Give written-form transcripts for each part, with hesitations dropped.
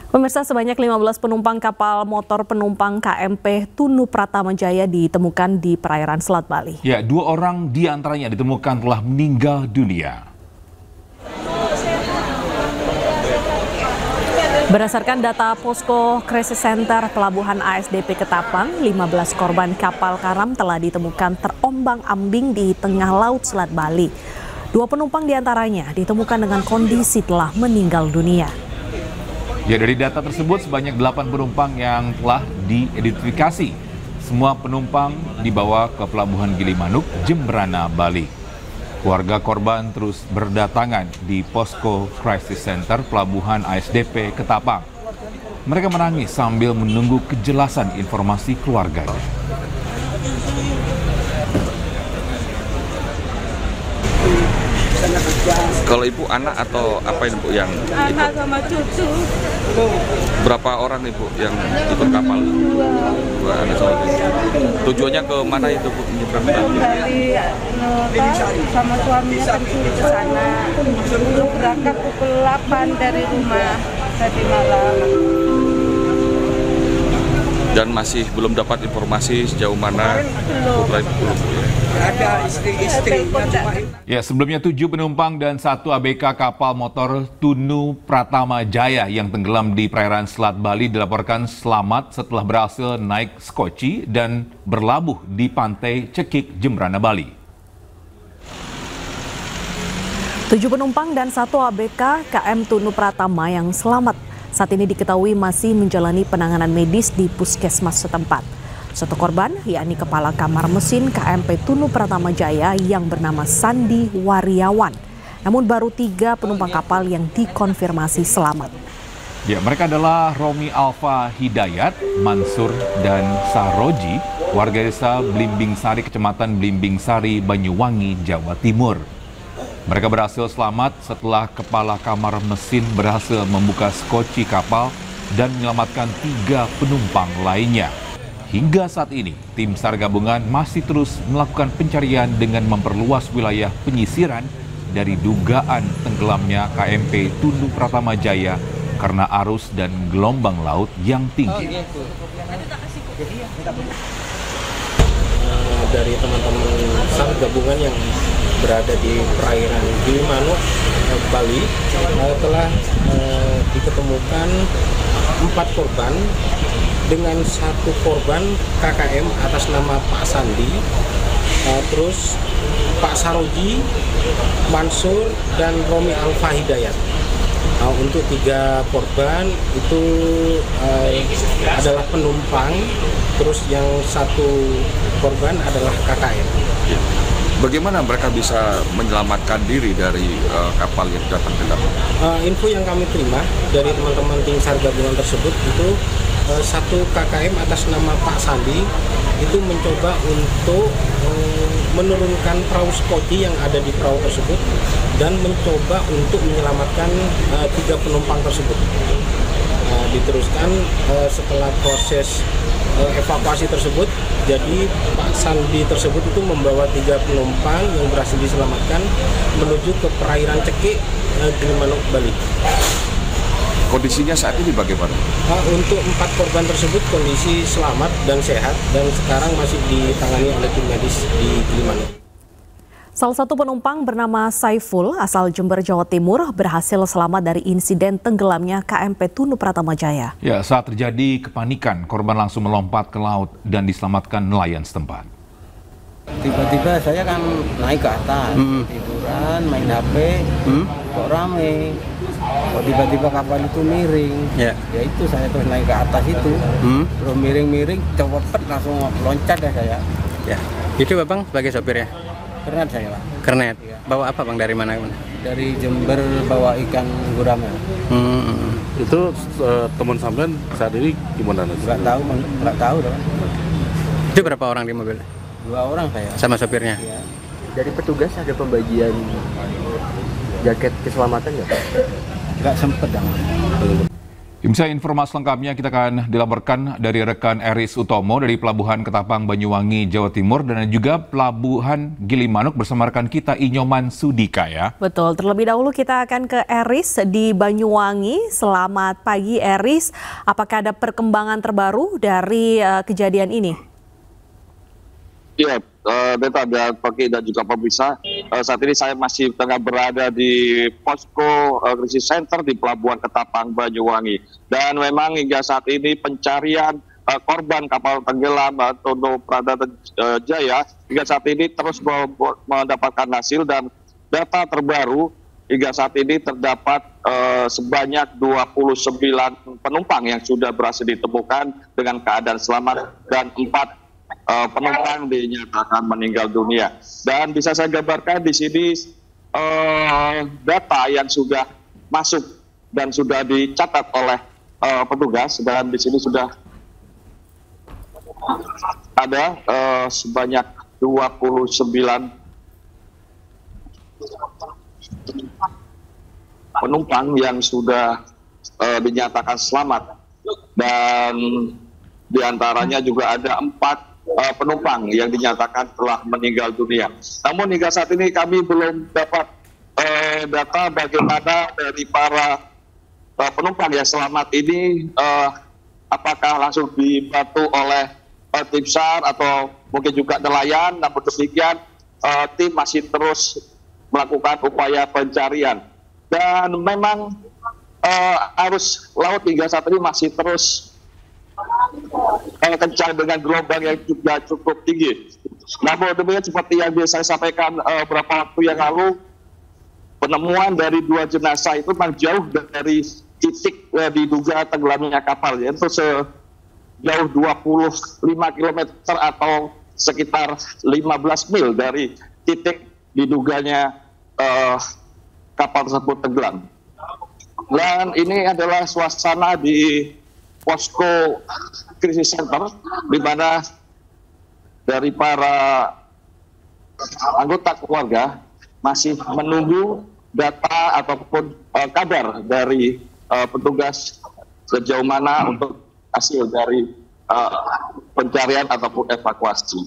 Pemirsa, sebanyak 15 penumpang kapal motor penumpang KMP Tunu Pratama Jaya ditemukan di perairan Selat Bali. Ya, 2 orang di antaranya ditemukan telah meninggal dunia. Berdasarkan data Posko Crisis Center Pelabuhan ASDP Ketapang, 15 korban kapal karam telah ditemukan terombang-ambing di tengah laut Selat Bali. 2 penumpang diantaranya ditemukan dengan kondisi telah meninggal dunia. Ya, dari data tersebut sebanyak 8 penumpang yang telah diidentifikasi. Semua penumpang dibawa ke Pelabuhan Gilimanuk, Jemberana, Bali. Keluarga korban terus berdatangan di Posko Crisis Center Pelabuhan ASDP Ketapang. Mereka menangis sambil menunggu kejelasan informasi keluarganya. Kalau ibu anak atau apa ibu yang anak sama cucu? Berapa orang ibu yang ikut kapal? Dua anak sama cucu. Tujuannya ke mana itu bu? Dari sama suaminya pencuri ke sana. Berangkat pukul 8 dari rumah tadi malam. Dan masih belum dapat informasi sejauh mana putra ibu belum. Ada istri-istri. Ya, sebelumnya 7 penumpang dan 1 ABK kapal motor Tunu Pratama Jaya yang tenggelam di perairan Selat Bali dilaporkan selamat setelah berhasil naik skoci dan berlabuh di pantai Cekik, Jemberana, Bali. 7 penumpang dan 1 ABK KM Tunu Pratama yang selamat saat ini diketahui masih menjalani penanganan medis di puskesmas setempat. 1 korban, yakni Kepala Kamar Mesin KMP Tunu Pratama Jaya yang bernama Sandi Wariawan. Namun baru 3 penumpang kapal yang dikonfirmasi selamat. Ya, mereka adalah Romi Alfa Hidayat, Mansur, dan Saroji, warga desa Blimbing Sari, Kecamatan Blimbing Sari, Banyuwangi, Jawa Timur. Mereka berhasil selamat setelah Kepala Kamar Mesin berhasil membuka skoci kapal dan menyelamatkan 3 penumpang lainnya. Hingga saat ini, tim SAR gabungan masih terus melakukan pencarian dengan memperluas wilayah penyisiran dari dugaan tenggelamnya KMP Tunu Pratama Jaya karena arus dan gelombang laut yang tinggi. Dari teman-teman SAR gabungan yang berada di perairan Gilimanuk, Bali, telah diketemukan 4 korban dengan 1 korban KKM atas nama Pak Sandi, terus Pak Saroji, Mansur, dan Romi Alfa Hidayat. Untuk 3 korban itu adalah penumpang, terus yang 1 korban adalah KKM. Bagaimana mereka bisa menyelamatkan diri dari kapal yang datang ke dalam? Info yang kami terima dari teman-teman tim SAR gabungan tersebut itu 1 KKM atas nama Pak Sandi itu mencoba untuk menurunkan perahu skoci yang ada di perahu tersebut dan mencoba untuk menyelamatkan 3 penumpang tersebut. Diteruskan setelah proses evakuasi tersebut, jadi Pak Sandi tersebut itu membawa 3 penumpang yang berhasil diselamatkan menuju ke perairan Cekik, Gilimanuk, Bali. Kondisinya saat ini bagaimana? Untuk 4 korban tersebut kondisi selamat dan sehat dan sekarang masih ditangani oleh tim medis di Gilimanuk. Salah satu penumpang bernama Saiful asal Jember, Jawa Timur berhasil selamat dari insiden tenggelamnya KMP Tunu Pratama Jaya. Ya, saat terjadi kepanikan, korban langsung melompat ke laut dan diselamatkan nelayan setempat. Tiba-tiba saya kan naik ke atas, tiduran, main HP, kok rame. Kok tiba-tiba kapal itu miring, ya itu saya terus naik ke atas itu, terus miring-miring, cepet langsung loncat ya saya. Ya, itu Bang sebagai sopirnya? Kernet saya Pak. Kernet? Ya. Bawa apa Bang, dari mana? Dari Jember, bawa ikan gurame. Itu teman sampean saat ini gimana? Nggak tahu Bang, nggak tahu dong. Itu berapa orang di mobil? 2 orang saya. Sama sopirnya? Ya. Dari petugas ada pembagian jaket keselamatan nggak Pak? Nggak sempet dong. Pemirsa, informasi lengkapnya kita akan dilaporkan dari rekan Eris Utomo dari Pelabuhan Ketapang, Banyuwangi, Jawa Timur, dan juga Pelabuhan Gilimanuk bersama rekan kita Inyoman Sudika ya. Betul, terlebih dahulu kita akan ke Eris di Banyuwangi. Selamat pagi Eris, apakah ada perkembangan terbaru dari kejadian ini? Iya, Beta dan Toki dan juga pemirsa, saat ini saya masih tengah berada di posko krisis center di Pelabuhan Ketapang, Banyuwangi. Dan memang hingga saat ini pencarian korban kapal tenggelam Tono Pradata Jaya hingga saat ini terus mendapatkan hasil, dan data terbaru hingga saat ini terdapat sebanyak 29 penumpang yang sudah berhasil ditemukan dengan keadaan selamat dan 4 penumpang dinyatakan meninggal dunia. Dan bisa saya gambarkan di sini data yang sudah masuk dan sudah dicatat oleh petugas, dan di sini sudah ada sebanyak 29 penumpang yang sudah dinyatakan selamat, dan diantaranya juga ada 4 penumpang yang dinyatakan telah meninggal dunia. Namun hingga saat ini kami belum dapat data bagaimana dari para penumpang yang selamat ini, apakah langsung dibantu oleh tim SAR atau mungkin juga nelayan. Namun demikian tim masih terus melakukan upaya pencarian, dan memang arus laut hingga saat ini masih terus kencang dengan gelombang yang juga cukup tinggi. Namun demikian seperti yang saya sampaikan beberapa waktu yang lalu, penemuan dari 2 jenazah itu memang jauh dari titik diduga tenggelamnya kapal, yaitu sejauh 25 km atau sekitar 15 mil dari titik diduganya kapal tersebut tenggelam. Dan ini adalah suasana di posko krisis center, di mana dari para anggota keluarga masih menunggu data ataupun kabar dari petugas sejauh mana untuk hasil dari pencarian ataupun evakuasi.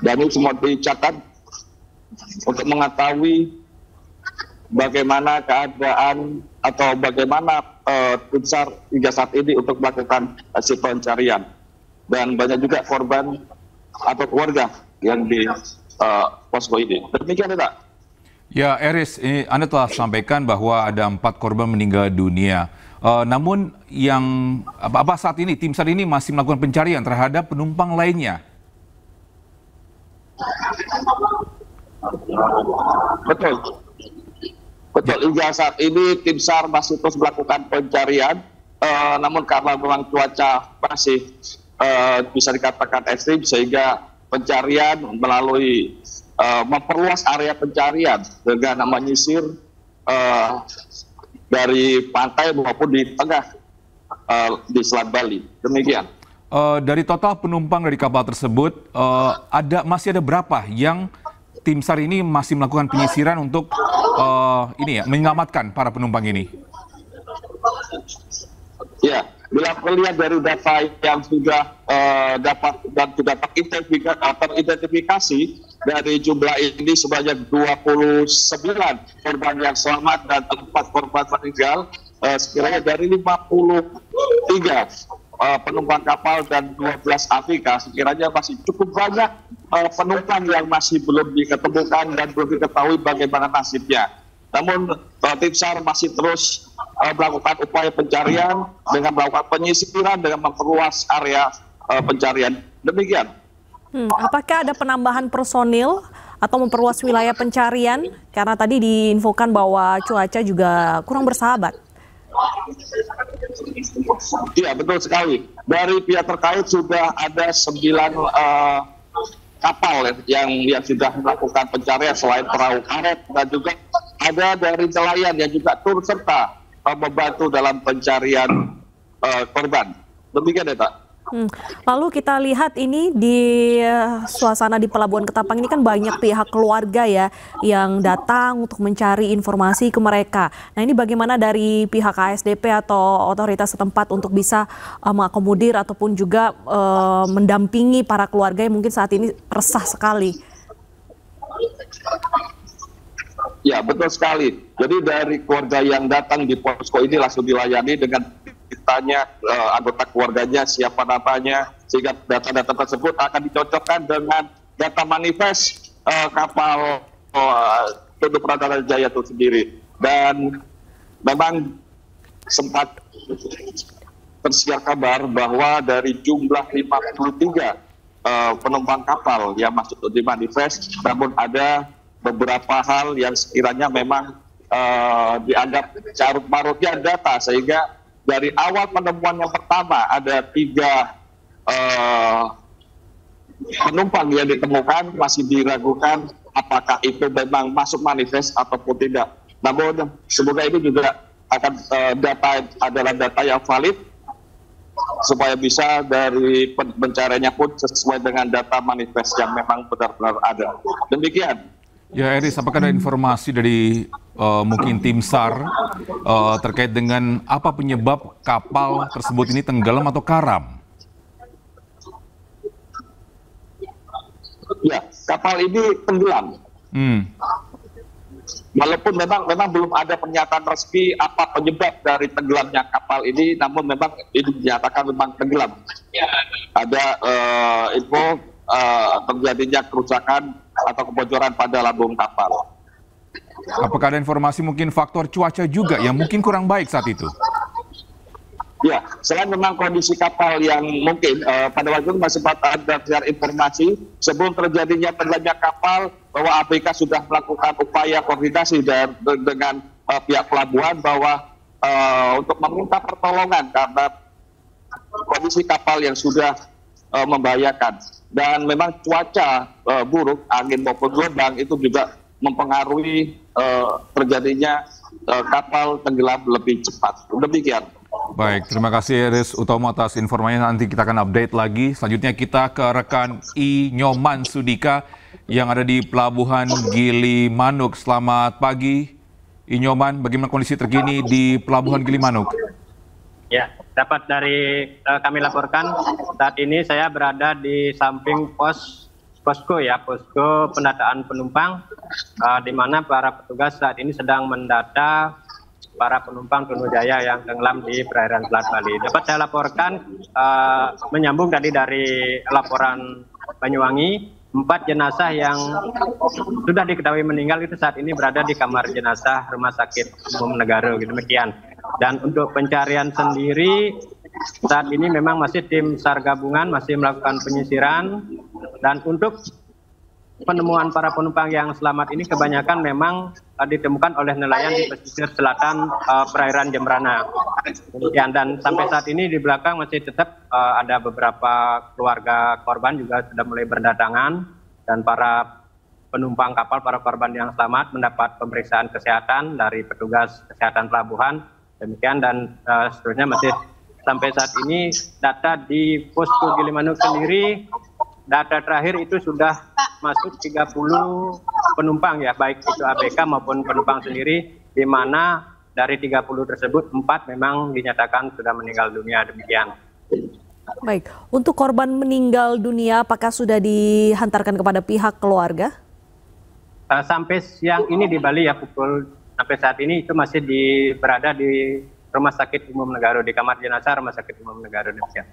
Dan ini semua dicatat untuk mengetahui bagaimana keadaan atau bagaimana tim SAR hingga saat ini untuk melakukan hasil pencarian. Dan banyak juga korban atau keluarga yang di posko ini. Demikian, Pak. Ya, Eris, Anda telah sampaikan bahwa ada 4 korban meninggal dunia. Namun yang apa saat ini tim SAR ini masih melakukan pencarian terhadap penumpang lainnya? Betul. Hingga saat ini tim SAR masih terus melakukan pencarian, namun karena memang cuaca masih bisa dikatakan ekstrim, sehingga pencarian melalui memperluas area pencarian dengan menyisir dari pantai maupun di tengah di Selat Bali. Demikian. Dari total penumpang dari kapal tersebut, masih ada berapa yang tim SAR ini masih melakukan penyisiran untuk menyelamatkan para penumpang ini? Ya, bila melihat dari data yang sudah dapat dan sudah teridentifikasi, dari jumlah ini sebanyak 29 korban yang selamat dan 4 korban meninggal, sekiranya dari 53 penumpang kapal dan 12 ABK, sekiranya masih cukup banyak penumpang yang masih belum diketemukan dan belum diketahui bagaimana nasibnya. Namun tim SAR masih terus melakukan upaya pencarian dengan melakukan penyisiran, dengan memperluas area pencarian. Demikian. Apakah ada penambahan personil atau memperluas wilayah pencarian? Karena tadi diinfokan bahwa cuaca juga kurang bersahabat. Iya, betul sekali. Dari pihak terkait sudah ada 9 kapal yang sudah melakukan pencarian selain perahu karet, dan juga ada dari nelayan yang juga turut serta membantu dalam pencarian korban. Demikian ya, Pak. Lalu kita lihat ini di suasana di Pelabuhan Ketapang ini kan banyak pihak keluarga ya yang datang untuk mencari informasi ke mereka. Nah ini bagaimana dari pihak ASDP atau otoritas setempat untuk bisa mengakomodir ataupun juga mendampingi para keluarga yang mungkin saat ini resah sekali? Ya, betul sekali. Jadi dari keluarga yang datang di posko ini langsung dilayani dengan ditanya anggota keluarganya siapa namanya, sehingga data-data tersebut akan dicocokkan dengan data manifest kapal Tunu Pratama Jaya itu sendiri. Dan memang sempat tersiar kabar bahwa dari jumlah 53 penumpang kapal yang masuk di manifest, namun ada beberapa hal yang sekiranya memang dianggap carut marutnya data, sehingga dari awal penemuan yang pertama ada 3 penumpang yang ditemukan masih diragukan apakah itu memang masuk manifest ataupun tidak. Namun semoga ini juga akan data adalah data yang valid supaya bisa dari pencariannya pun sesuai dengan data manifest yang memang benar-benar ada. Demikian. Ya Eris, apakah ada informasi dari mungkin tim SAR terkait dengan apa penyebab kapal tersebut ini tenggelam atau karam? Ya, kapal ini tenggelam. Walaupun memang belum ada pernyataan resmi apa penyebab dari tenggelamnya kapal ini, namun memang ini dinyatakan memang tenggelam. Ada info terjadinya kerusakan atau kebocoran pada lambung kapal. Apakah ada informasi mungkin faktor cuaca juga yang mungkin kurang baik saat itu? Ya, selain memang kondisi kapal yang mungkin pada waktu itu masih sempat ada informasi sebelum terjadinya tenggelamnya kapal bahwa APK sudah melakukan upaya koordinasi dengan pihak pelabuhan bahwa untuk meminta pertolongan karena kondisi kapal yang sudah membahayakan. Dan memang cuaca buruk, angin maupun gelombang itu juga mempengaruhi terjadinya kapal tenggelam lebih cepat. Demikian. Baik, terima kasih Eris Utomo atas informasinya. Nanti kita akan update lagi. Selanjutnya kita ke rekan I Nyoman Sudika yang ada di Pelabuhan Gilimanuk. Selamat pagi, I Nyoman. Bagaimana kondisi terkini di Pelabuhan Gilimanuk? Ya, dapat dari kami laporkan saat ini saya berada di samping posko pendataan penumpang, di mana para petugas saat ini sedang mendata para penumpang Tunu Jaya yang tenggelam di perairan Selat Bali. Dapat saya laporkan menyambung tadi dari laporan Banyuwangi, 4 jenazah yang sudah diketahui meninggal itu saat ini berada di kamar jenazah Rumah Sakit Umum Negara. Demikian. Dan untuk pencarian sendiri saat ini memang masih tim SAR gabungan masih melakukan penyisiran, dan untuk penemuan para penumpang yang selamat ini kebanyakan memang ditemukan oleh nelayan di pesisir selatan perairan Jembrana. Demikian. Dan sampai saat ini di belakang masih tetap ada beberapa keluarga korban juga sudah mulai berdatangan, dan para penumpang kapal, para korban yang selamat mendapat pemeriksaan kesehatan dari petugas kesehatan pelabuhan. Demikian. Dan seterusnya masih sampai saat ini data di posko Gilimanuk sendiri, data terakhir itu sudah masuk 30 penumpang ya, baik itu ABK maupun penumpang sendiri, di mana dari 30 tersebut 4 memang dinyatakan sudah meninggal dunia. Demikian. Baik, untuk korban meninggal dunia apakah sudah dihantarkan kepada pihak keluarga? Sampai siang ini di Bali ya, sampai saat ini itu masih berada di Rumah Sakit Umum Negara, di kamar jenazah Rumah Sakit Umum Negara. Demikian.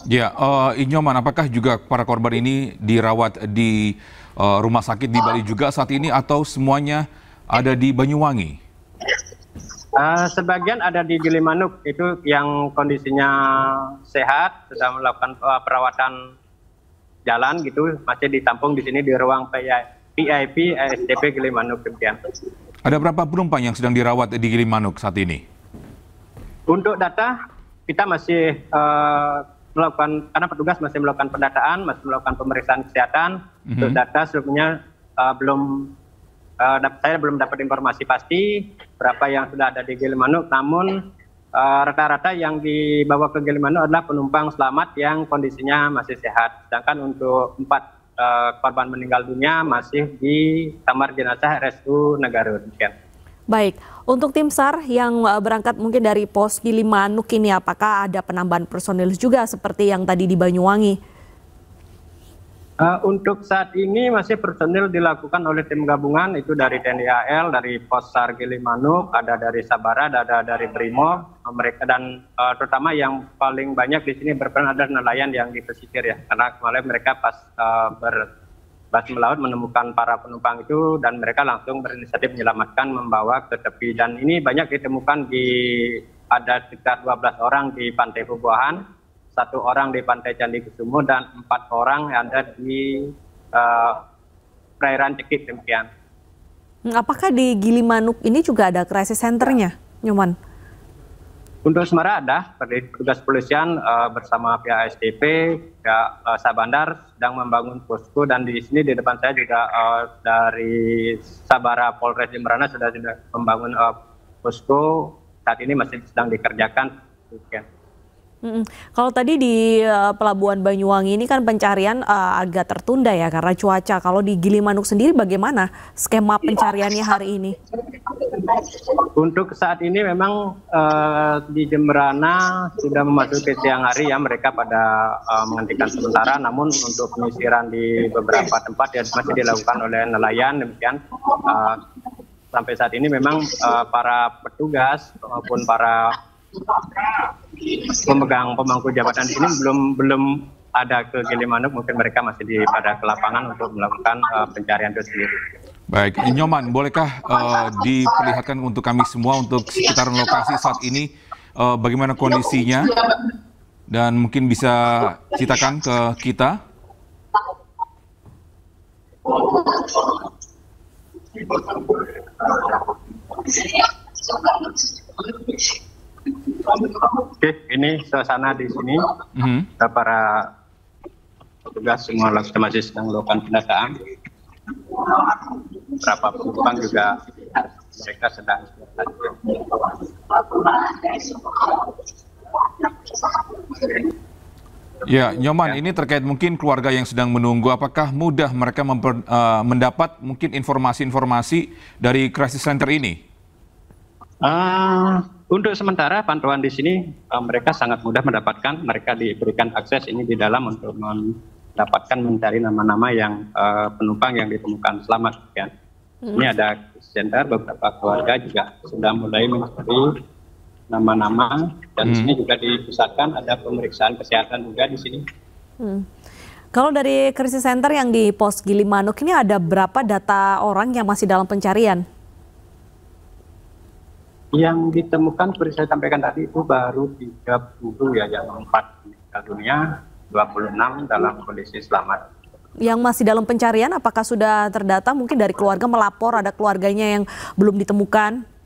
Ya, Inyoman, apakah juga para korban ini dirawat di rumah sakit di Bali juga saat ini atau semuanya ada di Banyuwangi? Sebagian ada di Gilimanuk, itu yang kondisinya sehat, sudah melakukan perawatan jalan gitu, masih ditampung di sini di ruang PIP ASDP Gilimanuk. Demikian. Ada berapa penumpang yang sedang dirawat di Gilimanuk saat ini? Untuk data kita masih melakukan, karena petugas masih melakukan pendataan, masih melakukan pemeriksaan kesehatan. Untuk data sebelumnya saya belum dapat informasi pasti berapa yang sudah ada di Gilimanuk, namun rata-rata yang dibawa ke Gilimanuk adalah penumpang selamat yang kondisinya masih sehat. Sedangkan untuk 4 korban meninggal dunia masih di kamar jenazah RSU Nagaru. Baik, untuk tim SAR yang berangkat mungkin dari pos Gilimanuk ini, apakah ada penambahan personil juga seperti yang tadi di Banyuwangi? Untuk saat ini masih personil dilakukan oleh tim gabungan, itu dari TNI AL, dari pos SAR Gilimanuk, ada dari Sabara, ada dari Brimob, mereka dan terutama yang paling banyak di sini berperan adalah nelayan yang di pesisir ya, karena kemarin mereka pas melaut menemukan para penumpang itu dan mereka langsung berinisiatif menyelamatkan, membawa ke tepi, dan ini banyak ditemukan ada sekitar 12 orang di Pantai Bubuahan, 1 orang di Pantai Candi Kusumo, dan 4 orang yang ada di perairan Cekik demikian. Apakah di Gilimanuk ini juga ada crisis center-nya, Nyoman? Untuk sementara ada, petugas polisian bersama pihak SDP, pihak Sabandar sedang membangun posko, dan di sini di depan saya juga dari Sabara Polres Jemberana sudah membangun posko, saat ini masih sedang dikerjakan. Kalau tadi di Pelabuhan Banyuwangi ini kan pencarian agak tertunda ya karena cuaca. Kalau di Gilimanuk sendiri bagaimana skema pencariannya hari ini? Untuk saat ini memang di Jemberana sudah memasuki siang hari ya, mereka pada menghentikan sementara. Namun untuk penyisiran di beberapa tempat ya masih dilakukan oleh nelayan demikian. Sampai saat ini memang para petugas maupun para pemegang pemangku jabatan di sini belum ada ke Gilimanuk, mungkin mereka masih pada ke lapangan untuk melakukan pencarian itu sendiri. Baik, Nyoman, bolehkah diperlihatkan untuk kami semua untuk sekitaran lokasi saat ini bagaimana kondisinya dan mungkin bisa ceritakan ke kita? Oke, ini suasana di sini. Para petugas semua masih sedang melakukan pendataan. Beberapa penumpang juga mereka sedang. Ya, Nyoman, ini terkait mungkin keluarga yang sedang menunggu. Apakah mudah mereka mendapat mungkin informasi-informasi dari crisis center ini? Untuk sementara pantauan di sini mereka sangat mudah mendapatkan, mereka diberikan akses ini di dalam untuk mendapatkan mencari nama-nama yang penumpang yang ditemukan selamat. Ya. Ini ada center, beberapa keluarga juga sudah mulai mencari nama-nama, dan di sini juga dipusatkan ada pemeriksaan kesehatan juga di sini. Kalau dari krisis center yang di pos Gilimanuk ini ada berapa data orang yang masih dalam pencarian? Yang ditemukan seperti saya sampaikan tadi itu baru 30 ya, yang 4 meninggal dunia, 26 dalam kondisi selamat. Yang masih dalam pencarian apakah sudah terdata, mungkin dari keluarga melapor ada keluarganya yang belum ditemukan?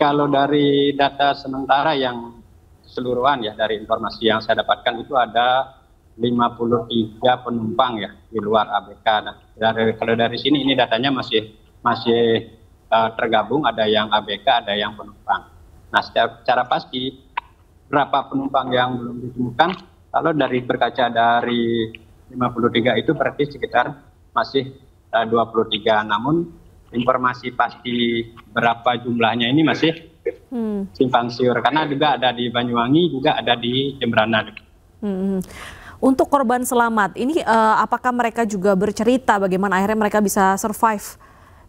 Kalau dari data sementara yang keseluruhan ya, dari informasi yang saya dapatkan itu ada 53 penumpang ya di luar ABK. Nah, kalau dari sini ini datanya masih tergabung, ada yang ABK, ada yang penumpang. Nah, secara pasti berapa penumpang yang belum ditemukan, kalau dari berkaca dari 53 itu berarti sekitar masih 23. Namun informasi pasti berapa jumlahnya ini masih simpang siur, karena juga ada di Banyuwangi, juga ada di Jemberana. Untuk korban selamat, ini apakah mereka juga bercerita bagaimana akhirnya mereka bisa survive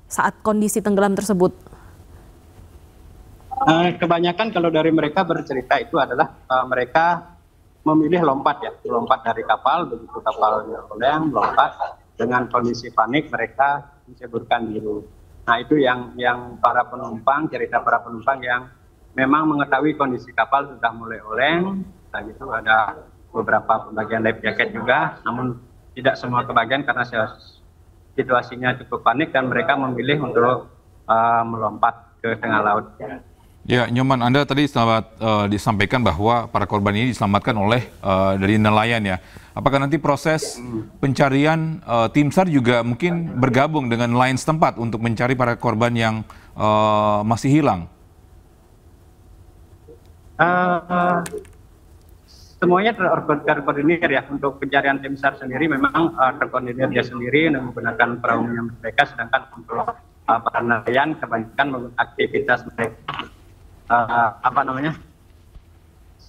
saat kondisi tenggelam tersebut? Kebanyakan kalau dari mereka bercerita itu adalah mereka memilih lompat ya, lompat dari kapal, begitu kapalnya oleng, lompat dengan kondisi panik mereka menceburkan diri. Nah, itu yang para penumpang, cerita para penumpang yang memang mengetahui kondisi kapal sudah mulai oleng, dan itu ada beberapa pembagian life jacket juga, namun tidak semua kebagian karena situasinya cukup panik dan mereka memilih untuk melompat ke tengah laut. Ya, Nyoman, Anda tadi disampaikan bahwa para korban ini diselamatkan oleh dari nelayan ya. Apakah nanti proses pencarian tim SAR juga mungkin bergabung dengan nelayan setempat untuk mencari para korban yang masih hilang? Semuanya terkoordinir ya. Untuk pencarian tim SAR sendiri memang terkoordinir dia sendiri menggunakan perahunya mereka, sedangkan untuk para nelayan kebanyakan aktivitas mereka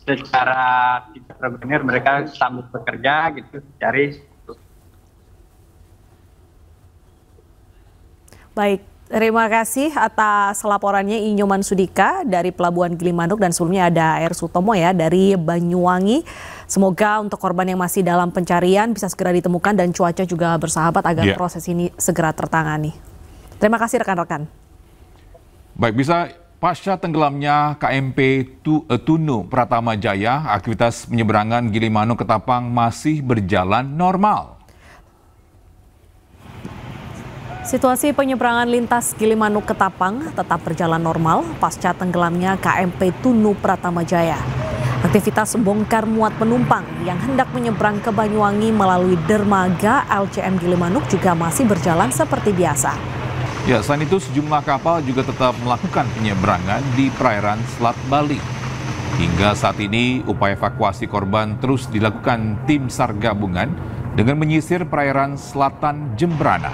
secara tidak terkoordinir, mereka sambil bekerja gitu cari. Baik, terima kasih atas laporannya Inyoman Sudika dari Pelabuhan Gilimanuk, dan sebelumnya ada R. Sutomo ya dari Banyuwangi. Semoga untuk korban yang masih dalam pencarian bisa segera ditemukan dan cuaca juga bersahabat agar proses ini segera tertangani. Terima kasih rekan-rekan. Baik, bisa pasca tenggelamnya KMP Tunu Pratama Jaya, aktivitas penyeberangan Gilimanuk ke Tapang masih berjalan normal. Situasi penyeberangan lintas Gilimanuk ke Tapang tetap berjalan normal pasca tenggelamnya KMP Tunu Pratama Jaya. Aktivitas bongkar muat penumpang yang hendak menyeberang ke Banyuwangi melalui dermaga LCM Gilimanuk juga masih berjalan seperti biasa. Ya, selain itu sejumlah kapal juga tetap melakukan penyeberangan di perairan Selat Bali. Hingga saat ini upaya evakuasi korban terus dilakukan tim SAR gabungan dengan menyisir perairan selatan Jembrana.